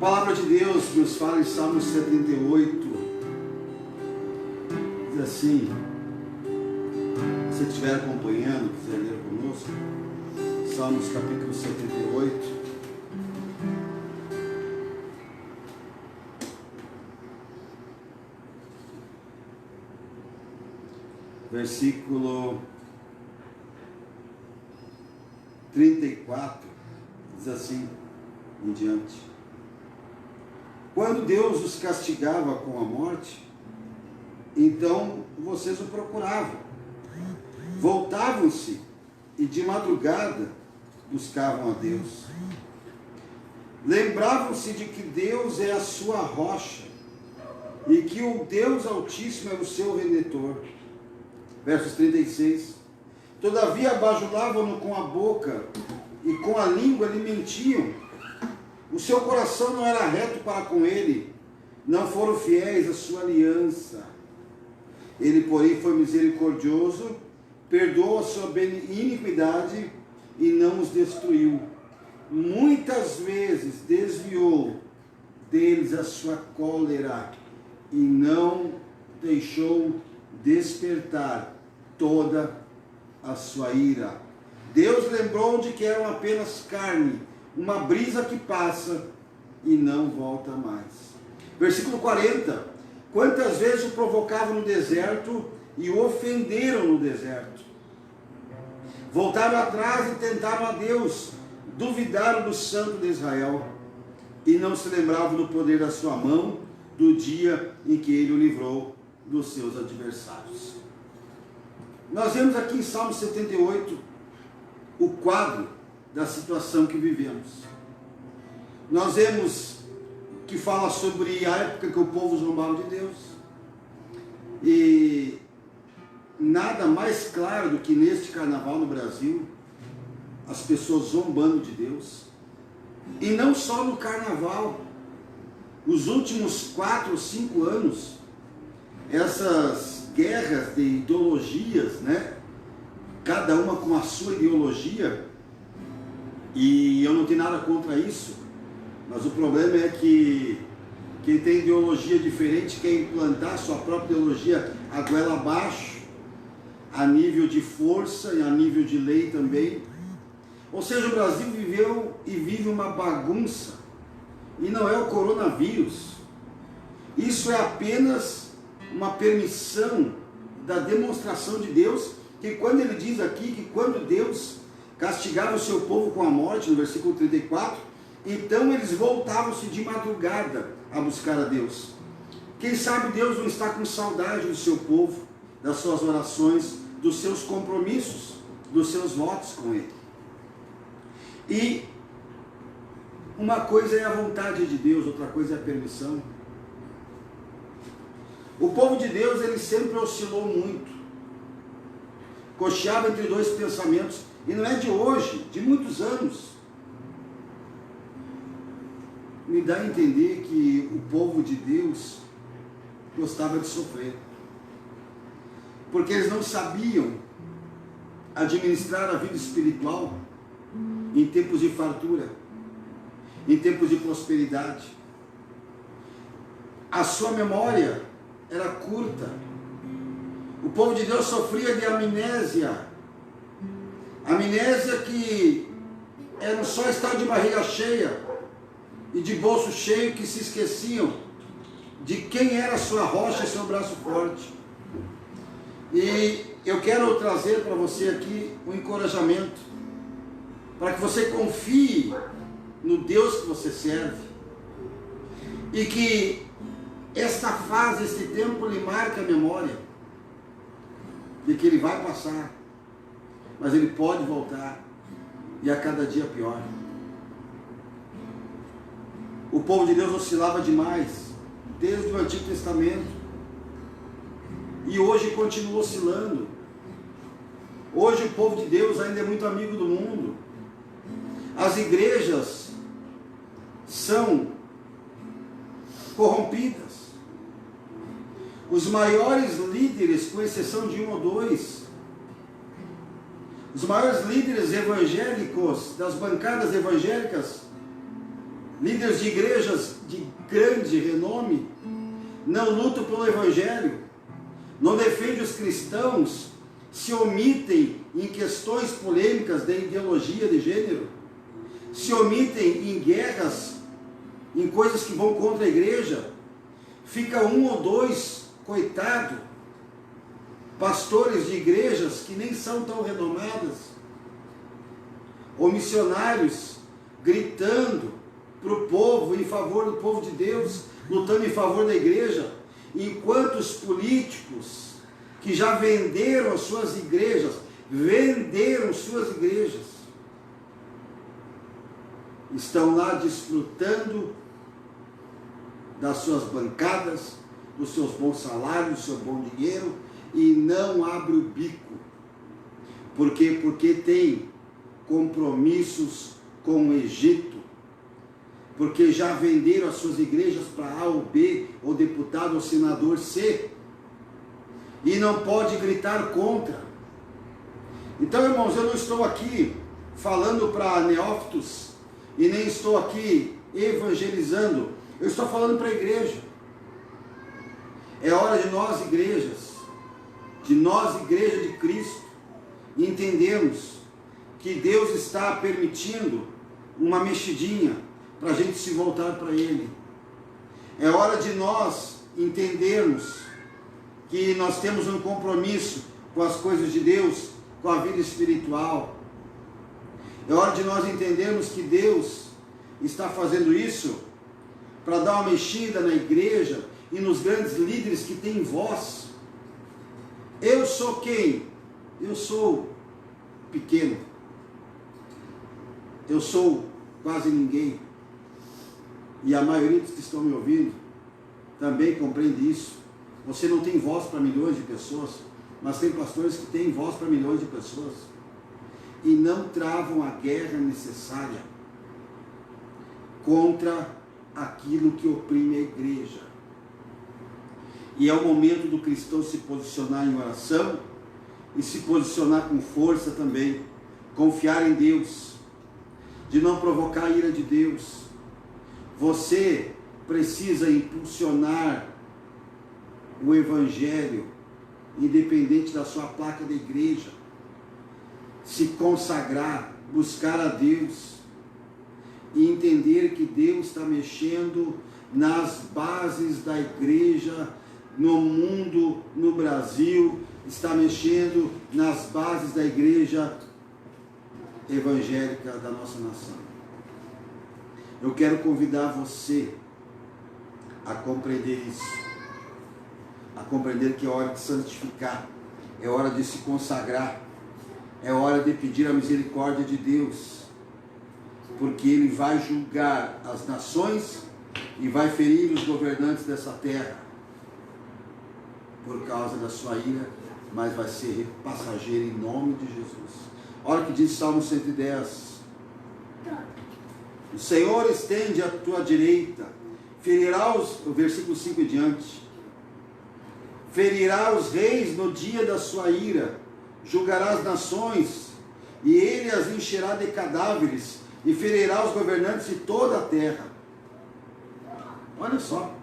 palavra de Deus nos fala em Salmo 78, diz assim, se você estiver acompanhando, quiser ler conosco, Salmos capítulo 78, versículo 34, diz assim em diante: quando Deus os castigava com a morte, então vocês o procuravam, voltavam-se e de madrugada buscavam a Deus. Lembravam-se de que Deus é a sua rocha e que o Deus Altíssimo é o seu Redentor. Versos 36. Todavia bajulavam-no com a boca e com a língua lhe mentiam. O seu coração não era reto para com ele, não foram fiéis à sua aliança. Ele, porém, foi misericordioso, perdoou a sua iniquidade e não os destruiu. Muitas vezes desviou deles a sua cólera e não deixou despertar toda a sua ira. Deus lembrou de que eram apenas carne, uma brisa que passa e não volta mais. Versículo 40. Quantas vezes o provocavam no deserto e o ofenderam no deserto. Voltaram atrás e tentaram a Deus, duvidaram do Santo de Israel e não se lembravam do poder da sua mão, do dia em que ele o livrou dos seus adversários. Nós vemos aqui em Salmo 78 o quadro da situação que vivemos. Nós vemos que fala sobre a época que o povo zombava de Deus, e nada mais claro do que neste carnaval no Brasil, as pessoas zombando de Deus. E não só no carnaval, os últimos 4 ou 5 anos, essas guerras de ideologias, né? Cada uma com a sua ideologia, e eu não tenho nada contra isso, mas o problema é que quem tem ideologia diferente quer implantar sua própria ideologia a goela abaixo, a nível de força e a nível de lei também. Ou seja, o Brasil viveu e vive uma bagunça, e não é o coronavírus, isso é apenas uma permissão da demonstração de Deus, que quando ele diz aqui que quando Deus castigava o seu povo com a morte, no versículo 34, então eles voltavam-se de madrugada a buscar a Deus. Quem sabe Deus não está com saudade do seu povo, das suas orações, dos seus compromissos, dos seus votos com Ele. E uma coisa é a vontade de Deus, outra coisa é a permissão. O povo de Deus, ele sempre oscilou muito, cocheava entre dois pensamentos, e não é de hoje, de muitos anos. Me dá a entender que o povo de Deus gostava de sofrer, porque eles não sabiam administrar a vida espiritual em tempos de fartura, em tempos de prosperidade. A sua memória era curta. O povo de Deus sofria de amnésia. Amnésia que era só estar de barriga cheia e de bolso cheio, que se esqueciam de quem era a sua rocha e seu braço forte. E eu quero trazer para você aqui um encorajamento, para que você confie no Deus que você serve, e que esta fase, este tempo lhe marque a memória de que ele vai passar, mas ele pode voltar, e a cada dia pior. O povo de Deus oscilava demais, desde o Antigo Testamento, e hoje continua oscilando. Hoje o povo de Deus ainda é muito amigo do mundo. As igrejas são corrompidas. Os maiores líderes, com exceção de 1 ou 2, os maiores líderes evangélicos das bancadas evangélicas líderes de igrejas de grande renome, não lutam pelo Evangelho, não defendem os cristãos, se omitem em questões polêmicas da ideologia de gênero, se omitem em guerras, em coisas que vão contra a igreja, fica um ou dois, coitado, pastores de igrejas que nem são tão renomadas, ou missionários gritando para o povo, em favor do povo de Deus, lutando em favor da igreja, enquanto os políticos que já venderam suas igrejas, estão lá desfrutando das suas bancadas, dos seus bons salários, do seu bom dinheiro, e não abre o bico. Por quê? Porque tem compromissos com o Egito, porque já venderam as suas igrejas para A ou B, ou deputado ou senador C, e não pode gritar contra. Então, irmãos, eu não estou aqui falando para neófitos, e nem estou aqui evangelizando, eu estou falando para a igreja. É hora de nós, igreja de Cristo, entendermos que Deus está permitindo uma mexidinha para a gente se voltar para Ele. É hora de nós entendermos que nós temos um compromisso com as coisas de Deus, com a vida espiritual. É hora de nós entendermos que Deus está fazendo isso para dar uma mexida na igreja e nos grandes líderes que têm voz. Eu sou quem? Eu sou pequeno. Eu sou quase ninguém. E a maioria dos que estão me ouvindo também compreende isso. Você não tem voz para milhões de pessoas, mas tem pastores que têm voz para milhões de pessoas e não travam a guerra necessária contra aquilo que oprime a igreja. E é o momento do cristão se posicionar em oração e se posicionar com força também, confiar em Deus, de não provocar a ira de Deus. Você precisa impulsionar o Evangelho, independente da sua placa da igreja, se consagrar, buscar a Deus e entender que Deus está mexendo nas bases da igreja, no mundo, no Brasil, está mexendo nas bases da igreja evangélica da nossa nação. Eu quero convidar você a compreender isso, a compreender que é hora de santificar, é hora de se consagrar, é hora de pedir a misericórdia de Deus, porque Ele vai julgar as nações e vai ferir os governantes dessa terra por causa da sua ira, mas vai ser passageiro em nome de Jesus. Olha o que diz Salmo 110. O Senhor estende a tua direita, ferirá o versículo 5 em diante, ferirá os reis no dia da sua ira, julgará as nações, e ele as encherá de cadáveres, e ferirá os governantes de toda a terra. Olha só,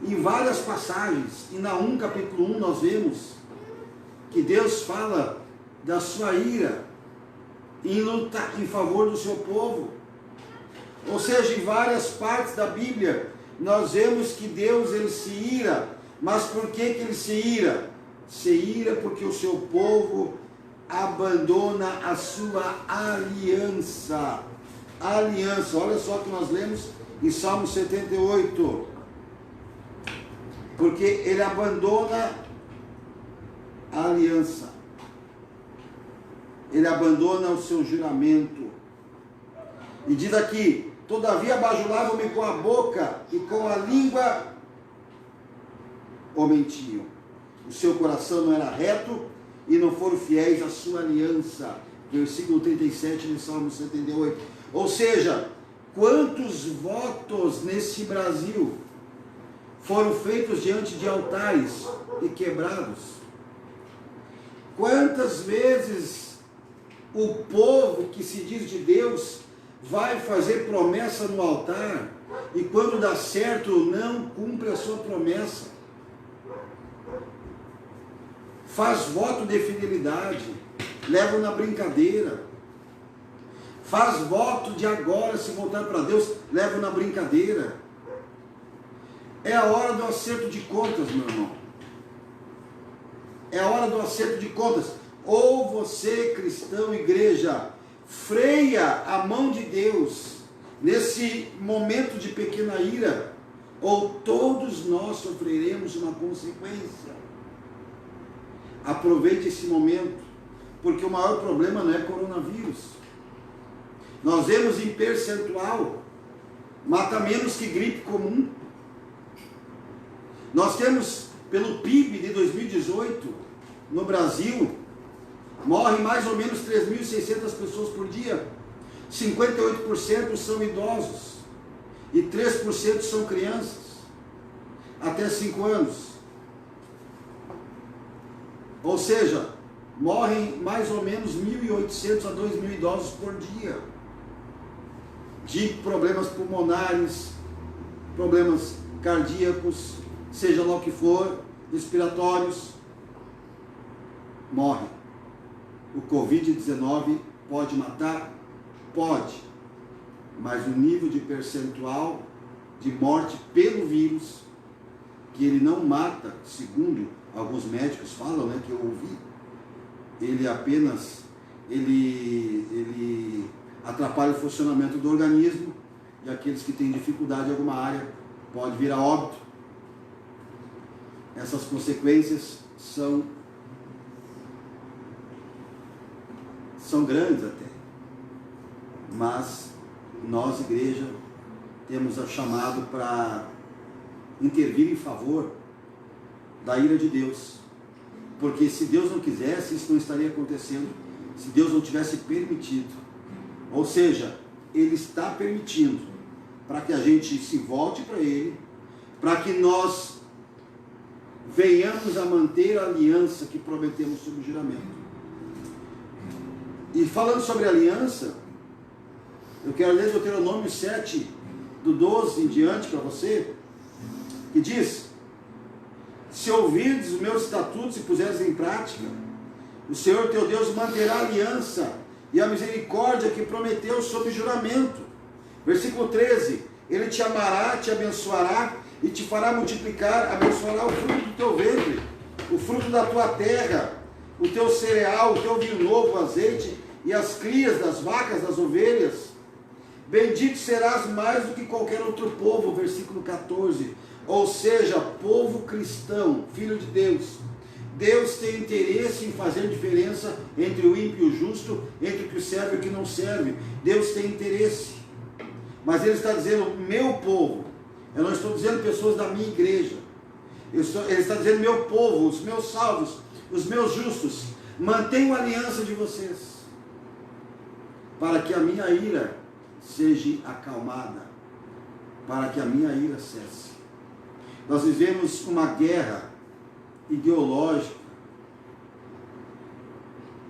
em várias passagens, em Naum capítulo 1 nós vemos que Deus fala da sua ira, em luta em favor do seu povo. Ou seja, em várias partes da Bíblia, nós vemos que Deus ele se ira. Mas por que ele se ira? Se ira porque o seu povo abandona a sua aliança. Aliança, olha só o que nós lemos em Salmo 78. Porque ele abandona a aliança. Ele abandona o seu juramento. E diz aqui: todavia bajulavam-me com a boca e com a língua o mentiam. O seu coração não era reto e não foram fiéis à sua aliança. Versículo 37 de Salmo 78. Ou seja, quantos votos nesse Brasil foram feitos diante de altares e quebrados? Quantas vezes o povo que se diz de Deus vai fazer promessa no altar e quando dá certo não cumpre a sua promessa. Faz voto de fidelidade, leva na brincadeira. Faz voto de agora se voltar para Deus, leva na brincadeira. É a hora do acerto de contas, meu irmão. É a hora do acerto de contas. Ou você, cristão, igreja, freia a mão de Deus nesse momento de pequena ira, ou todos nós sofreremos uma consequência. Aproveite esse momento, porque o maior problema não é coronavírus. Nós vemos em percentual, mata menos que gripe comum. Nós temos, pelo PIB de 2018, no Brasil, morrem mais ou menos 3.600 pessoas por dia. 58% são idosos e 3% são crianças, até 5 anos. Ou seja, morrem mais ou menos 1.800 a 2.000 idosos por dia, de problemas pulmonares, problemas cardíacos, seja lá o que for, respiratórios, morrem. O Covid-19 pode matar? Pode, mas o nível de percentual de morte pelo vírus, que ele não mata, segundo alguns médicos falam, né, que eu ouvi, ele apenas atrapalha o funcionamento do organismo, e aqueles que têm dificuldade em alguma área pode vir a óbito. Essas consequências são grandes até, mas nós, igreja, temos a chamado para intervir em favor da ira de Deus, porque se Deus não quisesse, isso não estaria acontecendo, se Deus não tivesse permitido. Ou seja, Ele está permitindo para que a gente se volte para Ele, para que nós venhamos a manter a aliança que prometemos sob o juramento. E falando sobre aliança, eu quero ler Deuteronômio 7, do 12 em diante para você, que diz: se ouvirdes os meus estatutos e puseres em prática, o Senhor teu Deus manterá a aliança e a misericórdia que prometeu sob juramento. Versículo 13: Ele te amará, te abençoará e te fará multiplicar, abençoará o fruto do teu ventre, o fruto da tua terra, o teu cereal, o teu vinho novo, o azeite e as crias das vacas, das ovelhas. Bendito serás mais do que qualquer outro povo. Versículo 14. Ou seja, povo cristão, filho de Deus. Deus tem interesse em fazer diferença entre o ímpio e o justo, entre o que serve e o que não serve. Deus tem interesse. Mas Ele está dizendo, meu povo. Eu não estou dizendo pessoas da minha igreja. Ele está dizendo, meu povo, os meus salvos, os meus justos, mantenham a aliança de vocês, para que a minha ira seja acalmada, para que a minha ira cesse. Nós vivemos uma guerra ideológica,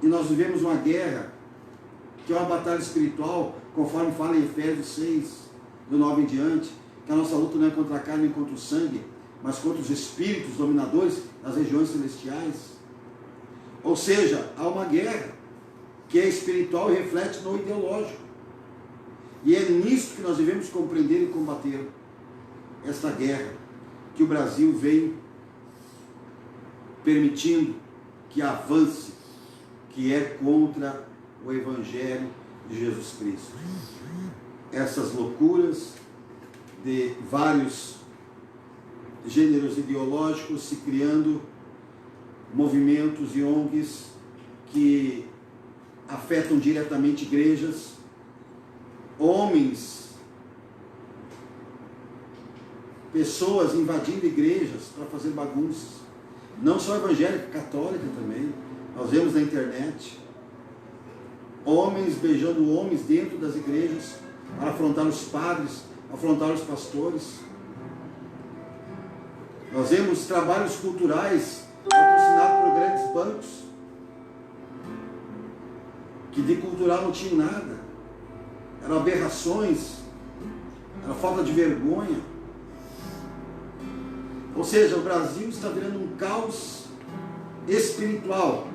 e nós vivemos uma guerra que é uma batalha espiritual, conforme fala em Efésios 6, do 9 em diante, que a nossa luta não é contra a carne nem contra o sangue, mas contra os espíritos dominadores das regiões celestiais. Ou seja, há uma guerra que é espiritual e reflete no ideológico. E é nisso que nós devemos compreender e combater esta guerra que o Brasil vem permitindo que avance, que é contra o Evangelho de Jesus Cristo. Essas loucuras de vários gêneros ideológicos se criando, movimentos e ONGs que afetam diretamente igrejas, homens, pessoas invadindo igrejas para fazer bagunças, não só evangélica, católica também, nós vemos na internet, homens beijando homens dentro das igrejas, para afrontar os padres, afrontar os pastores. Nós vemos trabalhos culturais patrocinados por grandes bancos, que de cultural não tinham nada. eram aberrações, era falta de vergonha. Ou seja, o Brasil está virando um caos espiritual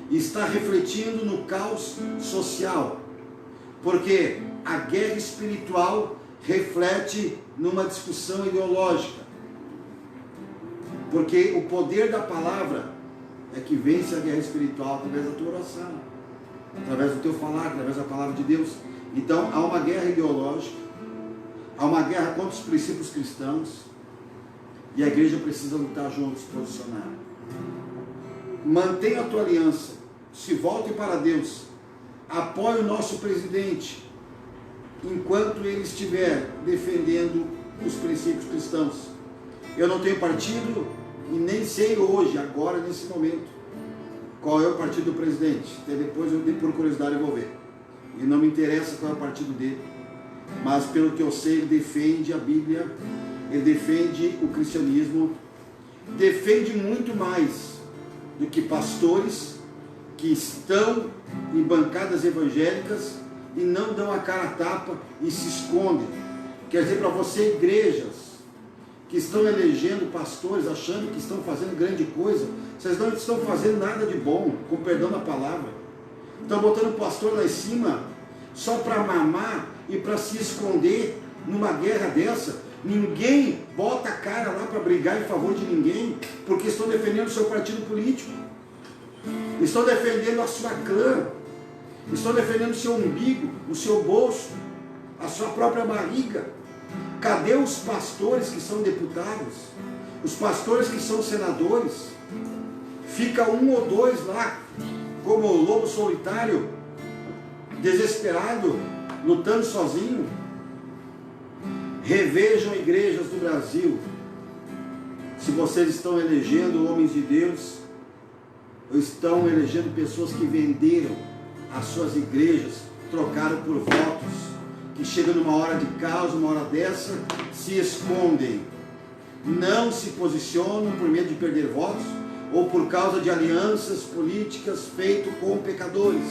e está refletindo no caos social, porque a guerra espiritual reflete numa discussão ideológica, porque o poder da palavra é que vence a guerra espiritual através da tua oração, através do teu falar, através da palavra de Deus. Então há uma guerra ideológica, há uma guerra contra os princípios cristãos, e a igreja precisa lutar junto, se posicionar. Mantenha a tua aliança, se volte para Deus, apoie o nosso presidente, enquanto ele estiver defendendo os princípios cristãos. Eu não tenho partido e nem sei hoje, agora, nesse momento, qual é o partido do presidente. Até depois eu, por curiosidade, eu vou ver. E não me interessa qual é o partido dele. Mas pelo que eu sei, ele defende a Bíblia, ele defende o cristianismo, defende muito mais do que pastores que estão em bancadas evangélicas e não dão a cara a tapa e se escondem. Quer dizer para você, igrejas que estão elegendo pastores achando que estão fazendo grande coisa, vocês não estão fazendo nada de bom, com perdão da palavra. Estão botando o pastor lá em cima só para mamar e para se esconder numa guerra dessa. Ninguém bota a cara lá para brigar em favor de ninguém, porque estão defendendo o seu partido político, estão defendendo a sua clã, estão defendendo o seu umbigo, o seu bolso, a sua própria barriga. Cadê os pastores que são deputados? Os pastores que são senadores? Fica um ou dois lá, como o lobo solitário, desesperado, lutando sozinho. Revejam igrejas do Brasil. Se vocês estão elegendo homens de Deus, ou estão elegendo pessoas que venderam as suas igrejas, trocaram por votos, que chegam numa hora de caos, uma hora dessa, se escondem, não se posicionam por medo de perder votos, ou por causa de alianças políticas feitas com pecadores,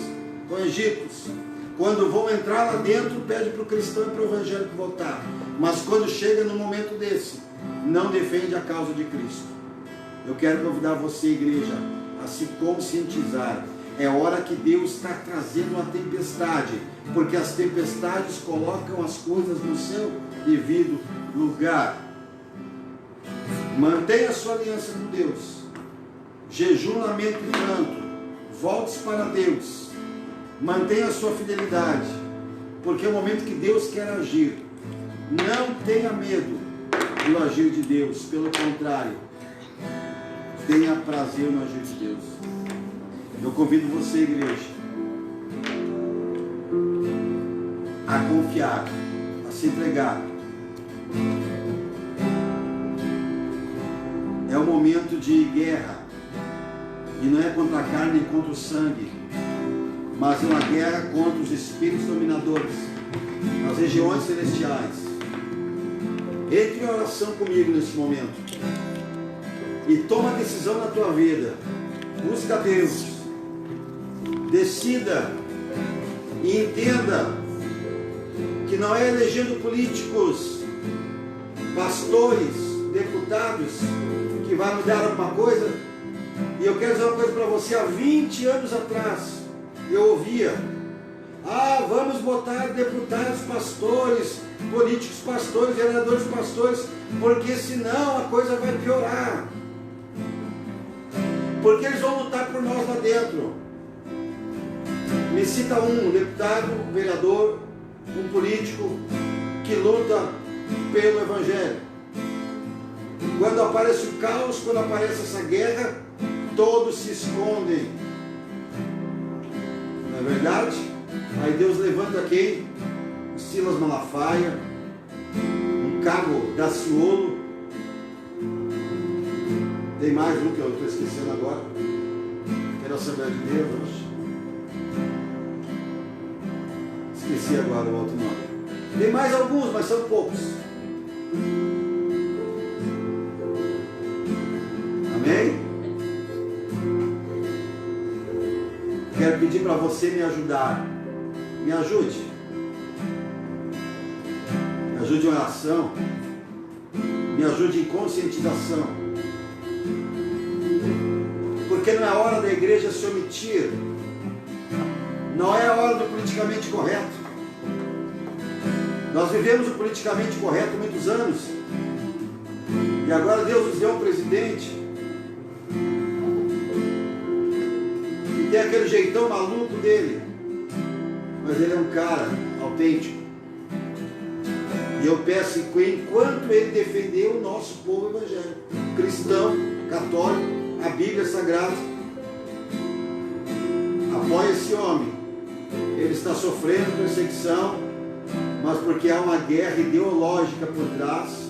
com egípcios. Quando vão entrar lá dentro, pede para o cristão e para o evangélico votar. Mas quando chega num momento desse, não defende a causa de Cristo. Eu quero convidar você, igreja, a se conscientizar. É hora que Deus está trazendo uma tempestade, porque as tempestades colocam as coisas no seu devido lugar. Mantenha a sua aliança com Deus. Jejum, lamento e pranto. Volte para Deus. Mantenha a sua fidelidade, porque é o momento que Deus quer agir. Não tenha medo do agir de Deus, pelo contrário, tenha prazer no agir de Deus. Eu convido você, igreja, a confiar, a se entregar. É um momento de guerra, e não é contra a carne nem contra o sangue, mas é uma guerra contra os espíritos dominadores, nas regiões celestiais. Entre em oração comigo nesse momento e toma a decisão na tua vida. Busca Deus, decida e entenda que não é elegendo políticos, pastores, deputados que vai mudar alguma coisa. E eu quero dizer uma coisa para você. Há 20 anos atrás eu ouvia: vamos botar deputados pastores, políticos pastores, vereadores pastores, porque senão a coisa vai piorar, porque eles vão lutar por nós lá dentro. Me cita um deputado, um vereador, um político que luta pelo Evangelho. Quando aparece o caos, quando aparece essa guerra, todos se escondem. Não é verdade? Aí Deus levanta quem? Silas Malafaia, um Cabo Daciolo. Tem mais um que eu estou esquecendo agora. Era a Assembleia de Deus, acho. Esqueci agora o outro nome. Tem mais alguns, mas são poucos. Amém? Quero pedir para você me ajudar. Me ajude. me ajude em oração, me ajude em conscientização, porque não é hora da igreja se omitir, não é a hora do politicamente correto. Nós vivemos o politicamente correto muitos anos, e agora Deus nos deu um presidente que tem aquele jeitão maluco dele, mas ele é um cara autêntico. E eu peço que enquanto ele defender o nosso povo evangélico, cristão, católico, a Bíblia Sagrada, apoie esse homem. Ele está sofrendo perseguição, mas porque há uma guerra ideológica por trás,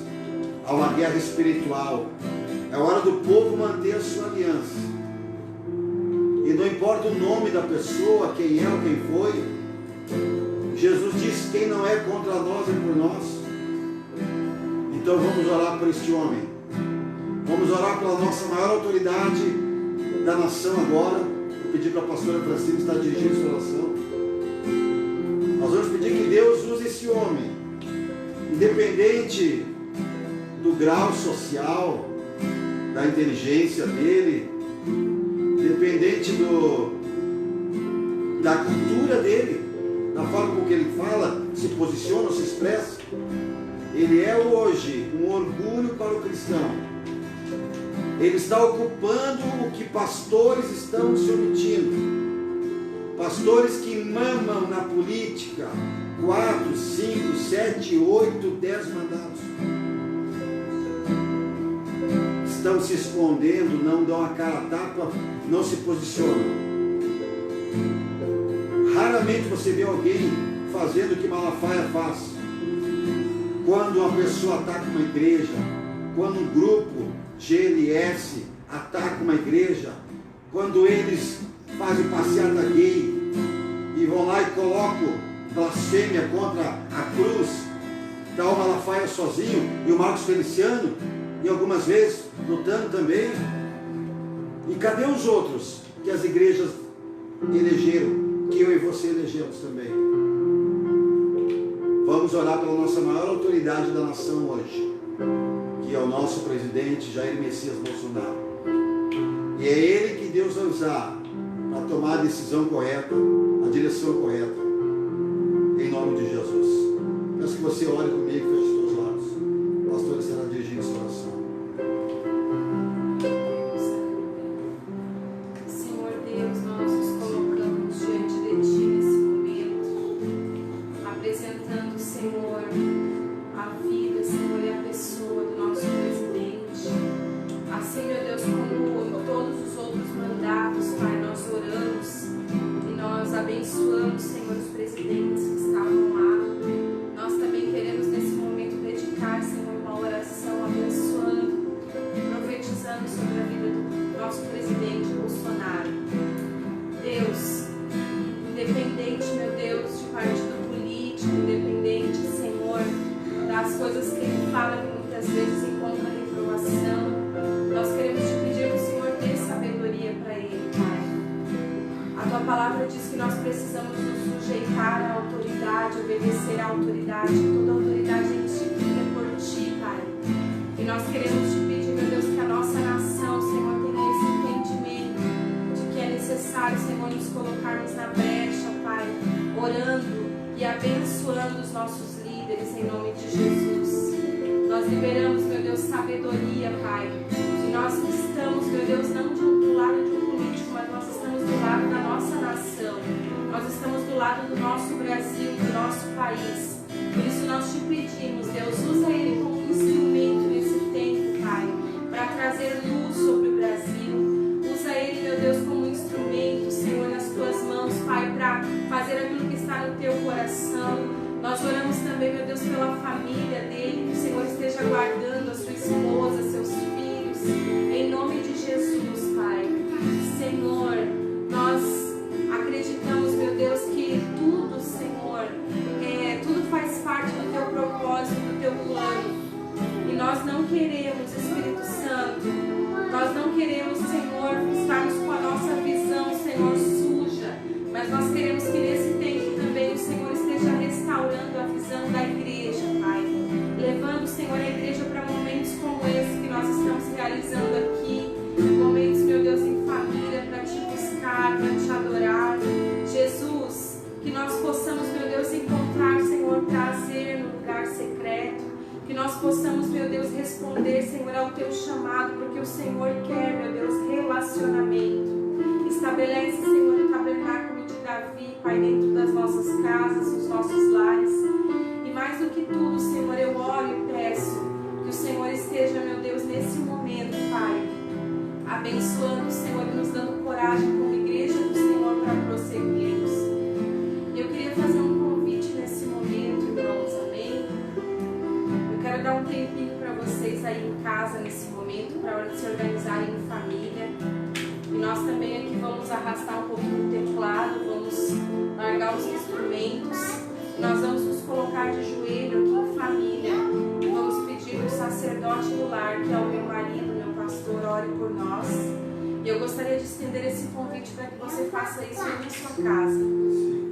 há uma guerra espiritual. É hora do povo manter a sua aliança. E não importa o nome da pessoa, quem é ou quem foi, Jesus disse: quem não é contra nós é por nós. Então vamos orar por este homem. Vamos orar pela nossa maior autoridade da nação agora. Vou pedir para a pastora Francine estar dirigindo essa oração. Nós vamos pedir que Deus use esse homem, independente do grau social, da inteligência dele, independente da cultura dele, da forma com que ele fala, se posiciona ou se expressa. Ele é hoje um orgulho para o cristão. Ele está ocupando o que pastores estão se omitindo. Pastores que mamam na política 4, 5, 7, 8, 10 mandatos. Estão se escondendo, não dão a cara a tapa, não se posicionam. Raramente você vê alguém fazendo o que Malafaia faz. Quando uma pessoa ataca uma igreja, quando um grupo GLS ataca uma igreja, quando eles fazem passeata gay e vão lá e colocam blasfêmia contra a cruz, está o Malafaia sozinho e o Marcos Feliciano, e algumas vezes lutando também. E cadê os outros que as igrejas elegeram, que eu e você elegemos também? Vamos orar pela nossa maior autoridade da nação hoje, que é o nosso presidente Jair Messias Bolsonaro. E é ele que Deus vai usar para tomar a decisão correta, a direção correta, em nome de Jesus. Peço que você ore comigo e feche os seus olhos. O pastor estará dirigindo essa oração. Senhor Deus, nós nos colocamos diante de Ti nesse momento, apresentando, Senhor, a vida, Senhor, e a pessoa do nosso presidente. Assim, meu Deus, como em todos os outros mandatos, Pai, nós oramos e nós abençoamos, Senhor, os presidentes que estavam lá. Nós também queremos nesse momento dedicar, Senhor, uma oração abençoando, profetizando sobre a vida do nosso presidente Bolsonaro. Deus, independente, meu Deus, de partido político, independente, Senhor, das coisas que ele fala que muitas vezes encontra reprovação, nós queremos te pedir que o Senhor dê sabedoria para ele, Pai. A tua palavra diz que nós precisamos nos sujeitar à autoridade, obedecer à autoridade. Toda autoridade é instituída por ti, Pai. E nós queremos te pedir, meu Deus, que a nossa nação, Senhor, tenha esse entendimento de que é necessário, Senhor, nos colocarmos na brecha, Pai, orando e abençoando os nossos líderes em nome de Jesus. Nós liberamos, meu Deus, sabedoria, Pai. E nós estamos, meu Deus, não do lado de um político, mas nós estamos do lado da nossa nação. Nós estamos do lado do nosso Brasil, do nosso país. Por isso nós te pedimos, Deus, usa ele como um instrumento nesse tempo, Pai, para trazer luz sobre o Brasil. Usa ele, meu Deus, como um instrumento, Senhor, nas tuas mãos, Pai, para fazer aquilo que está no teu coração. Nós oramos também, meu Deus, pela família dele, que o Senhor esteja guardando a sua esposa, seus filhos, em nome de Jesus, Pai. Senhor, nós acreditamos, meu Deus, que tudo, Senhor, tudo faz parte do teu propósito, do teu plano. E nós não queremos, Espírito Santo, nós não queremos, Senhor, estarmos com a nossa visão, Senhor, suja, mas nós queremos que nesse tempo também o Senhor esteja restaurando a visão da igreja, Pai. responder, Senhor, ao teu chamado, porque o Senhor quer, meu Deus, relacionamento. Estabelece, Senhor, o tabernáculo de Davi, Pai, dentro das nossas casas, dos nossos lares. E mais do que tudo, Senhor, eu oro e peço que o Senhor esteja, meu Deus, nesse momento, Pai, abençoando, Senhor, e nos dando coragem como igreja do Senhor para prosseguirmos. Eu queria fazer um convite nesse momento, irmãos, amém? Eu quero dar um tempinho para vocês aí em casa, nesse momento, para a hora de se organizarem em família. E nós também aqui vamos arrastar um pouquinho o teclado, vamos largar os instrumentos. E nós vamos nos colocar de joelho aqui em família. E vamos pedir para o sacerdote do lar, que é o meu marido, meu pastor, ore por nós. E eu gostaria de estender esse convite para que você faça isso aí na sua casa.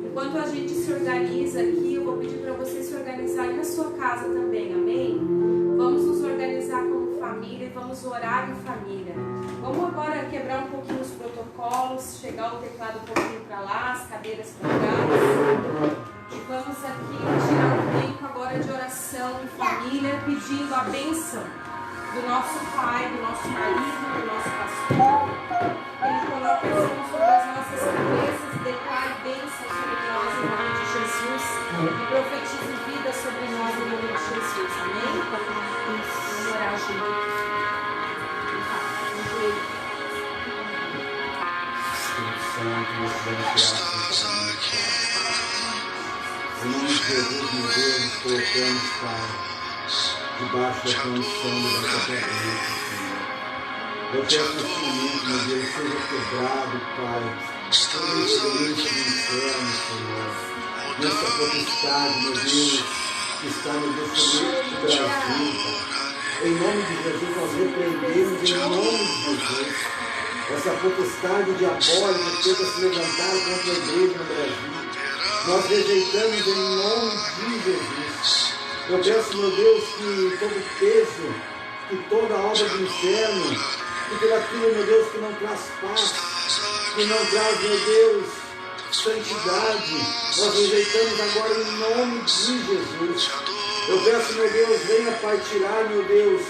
Enquanto a gente se organiza aqui, eu vou pedir para você se organizar aí na sua casa também, amém? Vamos nos organizar como família e vamos orar em família. Vamos agora quebrar um pouquinho os protocolos, chegar o teclado um pouquinho para lá, as cadeiras para trás. E vamos aqui tirar um tempo agora de oração em família, pedindo a bênção do nosso pai, do nosso marido, do nosso pastor. Ele coloca as mãos sobre as nossas cabeças e declara bênção sobre nós em nome de Jesus. E profetiza vida sobre nós em nome de Jesus. Amém? Vamos orar junto. Em nome de Jesus, meu Deus, nos colocamos, Pai, debaixo da condição da tua presença, Senhor. Eu peço nesse momento, meu Deus, seja quebrado, Pai, toda experiência do inferno, Senhor. Nessa potestade, meu Deus, que está no descendente do Brasil, Pai. Em nome de Jesus, nós repreendemos, em nome de Jesus, essa potestade diabólica que tenta se levantar contra a igreja no Brasil. Nós rejeitamos em nome de Jesus. Eu peço, meu Deus, que todo peso, que toda obra do inferno, que tudo aquilo, meu Deus, que não traz paz, que não traz, meu Deus, santidade, nós rejeitamos agora em nome de Jesus. Eu peço, meu Deus, venha, Pai, tirar, meu Deus,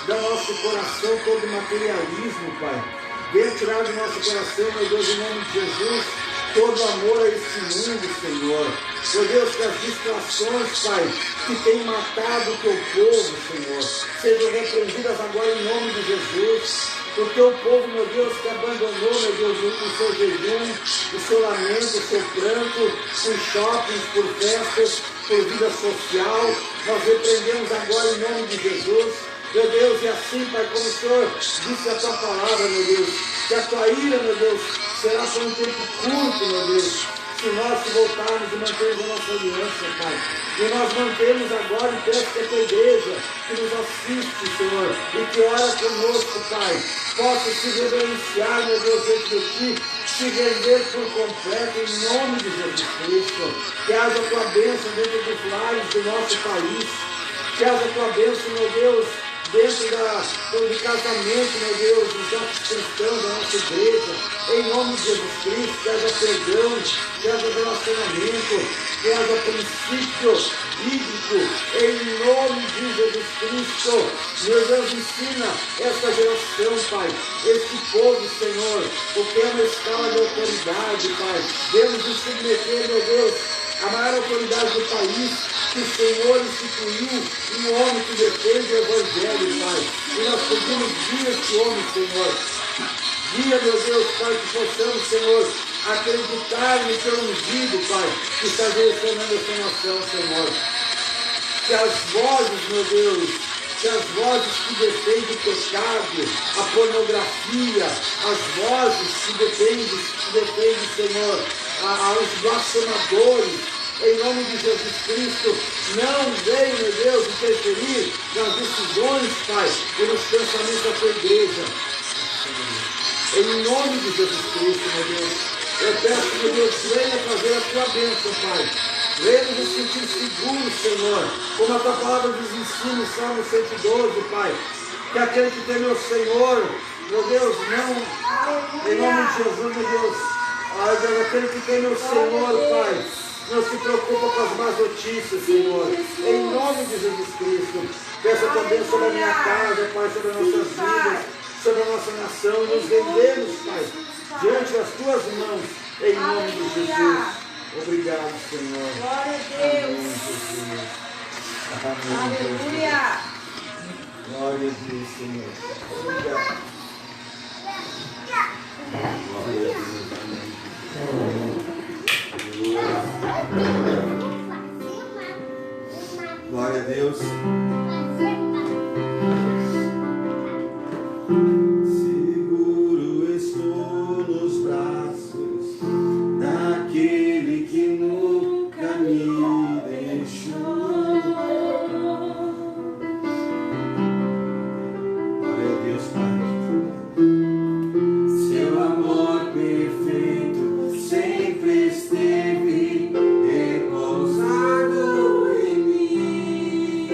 do nosso coração todo materialismo, Pai. Venha tirar do nosso coração, meu Deus, em nome de Jesus, todo amor a este mundo, Senhor. Meu Deus, que as distrações, Pai, que tem matado o teu povo, Senhor, sejam repreendidas agora em nome de Jesus. O teu povo, meu Deus, que abandonou, meu Deus, o seu jejum, o seu lamento, o seu pranto, por shoppings, por festas, por vida social, nós repreendemos agora em nome de Jesus. Meu Deus, e assim, Pai, como o Senhor disse a tua palavra, meu Deus, que a tua ira, meu Deus, será por um tempo curto, meu Deus, se nós se voltarmos e mantermos a nossa aliança, Pai. E nós mantemos agora, e peço que a tua igreja, que nos assiste, Senhor, e que ora conosco, Pai, possa se reverenciar, meu Deus, diante de ti, se render por completo, em nome de Jesus Cristo. Que haja a tua bênção dentro dos lares do nosso país. Que haja a tua bênção, meu Deus, dentro do casamento, meu Deus, dos nossos cristãos, da nossa igreja, em nome de Jesus Cristo, que haja perdão, que haja relacionamento, que haja princípio bíblico, em nome de Jesus Cristo. Meu Deus, ensina esta geração, Pai, este povo, Senhor, o que é uma escala de autoridade, Pai. Devemos nos submeter, meu Deus, a maior autoridade do país, que o Senhor instituiu, um homem que defende o Evangelho, Pai. E nós pedimos, guia este homem, Senhor. Guia, meu Deus, Pai, que possamos, Senhor, acreditar no teu ungido, Pai, que está direcionando essa nação, Senhor. Que as vozes, meu Deus, que as vozes que defendem o pecado, a pornografia, as vozes que defendem, Senhor, os blasfemadores, em nome de Jesus Cristo, não venha, meu Deus, interferir nas decisões, Pai, e nos pensamentos da tua igreja. Em nome de Jesus Cristo, meu Deus, eu peço, meu Deus, venha fazer a tua bênção, Pai. Venha nos sentir seguros, Senhor, como a tua palavra nos ensina em Salmo 112, Pai. Que aquele que teme ao Senhor, meu Deus, não, em nome de Jesus, meu Deus, aquele que teme ao Senhor, Pai, não se preocupa com as más notícias, Senhor. Em nome de Jesus Cristo. Peço também sobre a minha casa, Pai, sobre as nossas vidas, sobre a nossa nação. E nos rendemos, Pai, diante das tuas mãos, em nome de Jesus. Obrigado, Senhor. Glória a Deus. Amém, Jesus. Amém, Aleluia. Jesus. Glória a Deus, Senhor. Obrigado. Glória a Deus. Amém. Glória a Deus. Seguro estou nos braços daquele que nunca me deixou. Glória a Deus, Pai. Seu amor perfeito sempre esteve repousado em mim.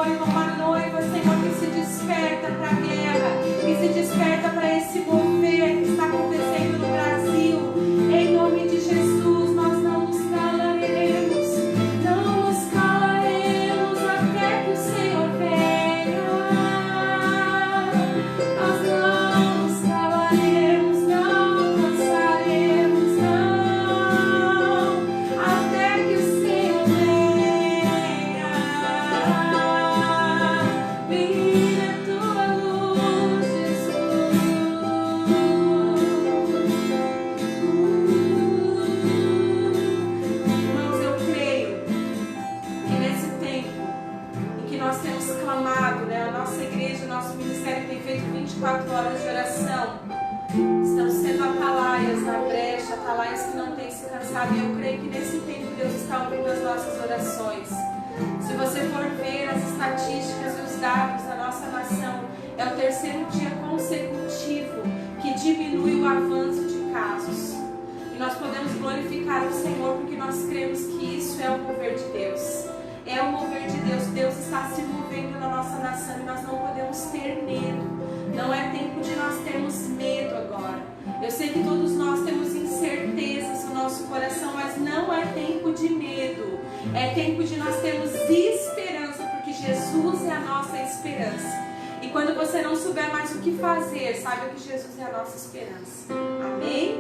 noiva, uma noiva, Senhor, que se desperta para a guerra, que se desperta para esse mover que está acontecendo no Brasil. Em nome de Jesus, nós não nos calaremos, não nos calaremos até que o Senhor venha. Nós não nos calaremos, não cansaremos, não, até que o Senhor venha. Brilha tua luz, Jesus. Irmãos, eu creio que nesse tempo em que nós temos clamado, né, a nossa igreja, o nosso ministério tem feito 24 horas de oração, estão sendo atalaias na brecha, atalaias que não têm se cansado, e eu creio que nesse tempo Deus está ouvindo as nossas orações. Se você for ver as estatísticas e os dados da nossa nação, é o terceiro dia consecutivo que diminui o avanço de casos. E nós podemos glorificar o Senhor porque nós cremos que isso é o mover de Deus. É o mover de Deus. Deus está se movendo na nossa nação e nós não podemos ter medo. Não é tempo de nós termos medo agora. Eu sei que todos nós temos incertezas no nosso coração, mas não é tempo de medo. É tempo de nós termos esperança, porque Jesus é a nossa esperança. E quando você não souber mais o que fazer, saiba que Jesus é a nossa esperança. Amém?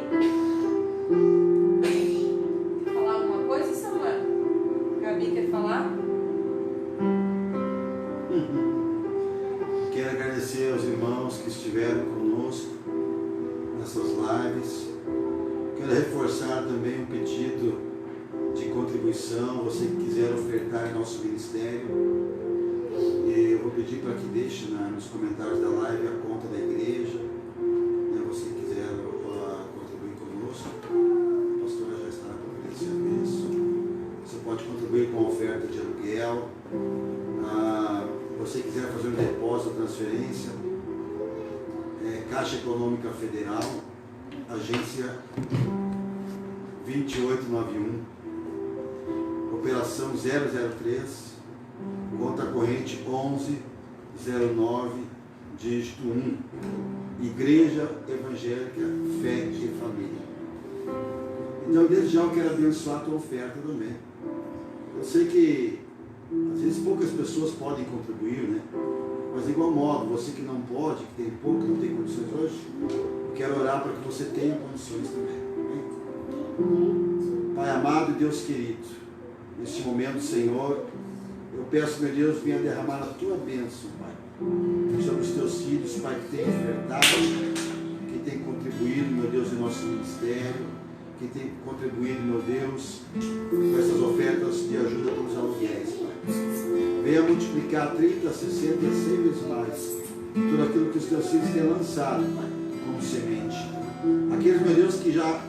Quer falar alguma coisa, Samuel? Gabi quer falar? Quero agradecer aos irmãos que estiveram conosco nessas lives. Quero reforçar também um pedido de contribuição, você que quiser ofertar em nosso ministério. Eu vou pedir para que deixe nos comentários da live a conta da igreja, né, você que quiser contribuir conosco. A pastora já está providenciando isso. Você pode contribuir com a oferta de aluguel. Você quiser fazer um depósito ou transferência, Caixa Econômica Federal, agência 2891, operação 003, conta corrente 1109, dígito 1, Igreja Evangélica Fé e Família. Então, desde já eu quero abençoar a tua oferta também. Eu sei que às vezes poucas pessoas podem contribuir, né? Mas de igual modo, você que não pode, que tem pouco, não tem condições hoje, eu quero orar para que você tenha condições também. Amém? Pai amado e Deus querido, neste momento, Senhor, eu peço, meu Deus, venha derramar a tua bênção, Pai, sobre os teus filhos, Pai, que tem ofertado, que tem contribuído, meu Deus, em nosso ministério, que tem contribuído, meu Deus, com essas ofertas de ajuda pelos aluguéis, Pai. Venha multiplicar 30, 60 e 100 vezes mais tudo aquilo que os teus filhos têm lançado, Pai, como semente. Aqueles, meu Deus, que já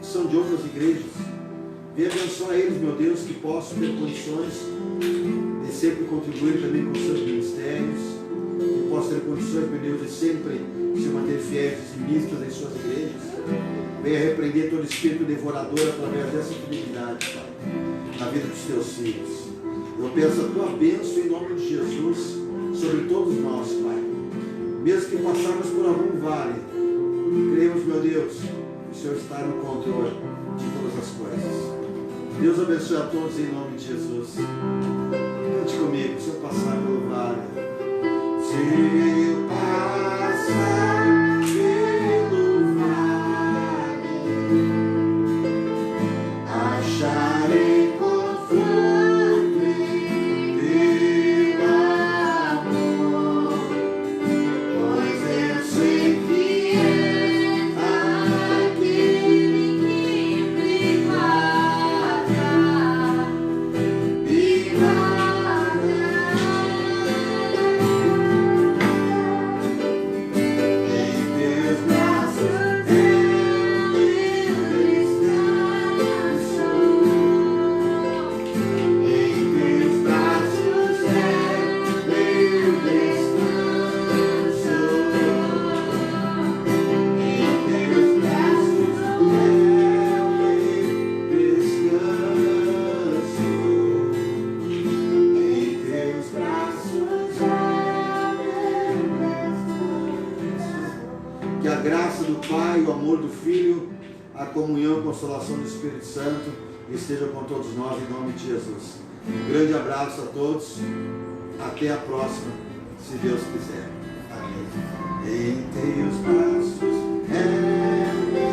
são de outras igrejas, venha abençoar eles, meu Deus, que possam ter condições de sempre contribuir também com os seus ministérios, que possam ter condições, meu Deus, de sempre se manter fiéis e dizimistas em suas igrejas. Venha repreender todo espírito devorador através dessa fidelidade, Pai, na vida dos teus filhos. Eu peço a tua bênção em nome de Jesus sobre todos nós, Pai. Mesmo que passarmos por algum vale, cremos, meu Deus, que o Senhor está no controle de todas as coisas. Deus abençoe a todos em nome de Jesus. Cante comigo, se eu passar pelo vale. Se eu passar pelo vale, acharei conforto em teu amor, pois eu sei que é aquele que me guarda. o amor do Filho, a comunhão e consolação do Espírito Santo esteja com todos nós em nome de Jesus. Um grande abraço a todos. Até a próxima, se Deus quiser. Amém. Em teus braços é